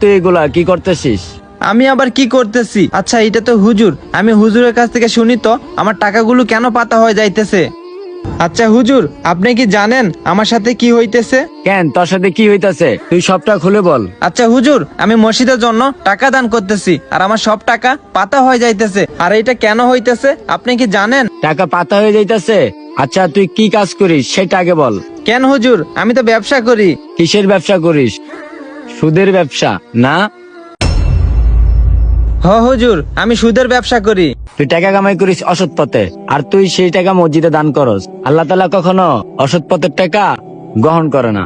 তুই এগুলা কি করতেছিস? আমি আবার কি করতেছি? আচ্ছা এটা তো হুজুর, আমি হুজুরের কাছ থেকে শুনি তো আমার টাকাগুলো কেন পাতা হয়ে যাইতেছে। আচ্ছা হুজুর, আপনি কি জানেন আমার সাথে কি হইতেছে? কেন, তোর সাথে কি হইতাছে? তুই সবটা খুলে বল। আচ্ছা হুজুর, আমি মসজিদের জন্য টাকা দান করতেছি আর আমার সব টাকা পাতা হয়ে যাইতেছে। আর এটা কেন হইতেছে আপনি কি জানেন? টাকা পাতা হয়ে যাইতাছে? আচ্ছা তুই কি কাজ করিস সেটা আগে বল। কেন হুজুর, আমি তো ব্যবসা করি। কিসের ব্যবসা করিস? সুদের ব্যবসা না? হুজুর, আমি সুদের ব্যবসা করি। তুই টাকা কামাই করিস অসৎ পথে, আর তুই সেই টাকা মসজিদে দান করস। আল্লাহ তাআলা কখনো অসৎ পথের টাকা গ্রহণ করে না।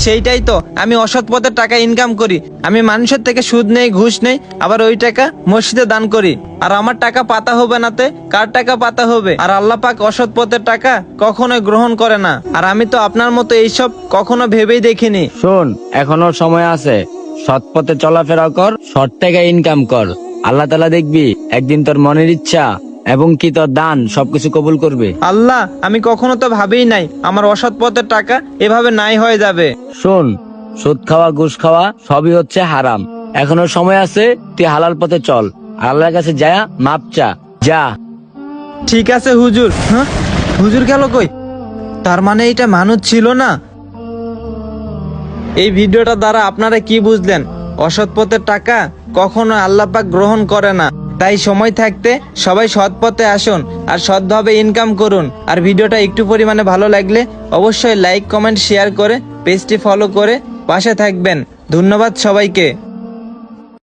সেইটাই তো, আমি অসৎ পথের টাকা ইনকাম করি। আমি মানুষের থেকে সুদ নেই, ঘুষ নেই, আবার ওই টাকা মসজিদে দান করি। আর আমার টাকা পাতা হবে নাতে কার টাকা পাতা হবে? আর আল্লাহ পাক অসৎ পথের টাকা কখনোই গ্রহণ করে না। আর আমি তো আপনার মতো এইসব কখনো ভেবেই দেখিনি। শোন, এখনো সময় আছে, সৎ পথে চলাফেরা কর, সৎ টাকা ইনকাম কর। আল্লাহ তাআলা দেখবি একদিন তোর মনের ইচ্ছা এবং কি তোর দান সবকিছু কবুল করবে। আল্লাহ, আমি কখনো তো ভাবেই নাই আমার অসৎ পথের টাকা এভাবে নাই হয়ে যাবে। শোন, সুদ খাওয়া, ঘুষ খাওয়া সবই হচ্ছে হারাম। এখনো সময় আছে, তুই হালাল পথে চল। আর আল্লাহর কাছে যা, মাপ চা, যা। ঠিক আছে হুজুর। হ্যাঁ, হুজুর গেল কই? তার মানে এটা মানুষ ছিল না। এই ভিডিওটা দ্বারা আপনারা কি বুঝলেন? অসৎ পথের টাকা কখনো আল্লাহ পাক গ্রহণ করে না। তাই সময় থাকতে সবাই সৎ পথে আসুন আর সৎভাবে ইনকাম করুন। আর ভিডিওটা একটু পরিমাণে ভালো লাগলে অবশ্যই লাইক, কমেন্ট, শেয়ার করে পেজটি ফলো করে পাশে থাকবেন। ধন্যবাদ সবাইকে।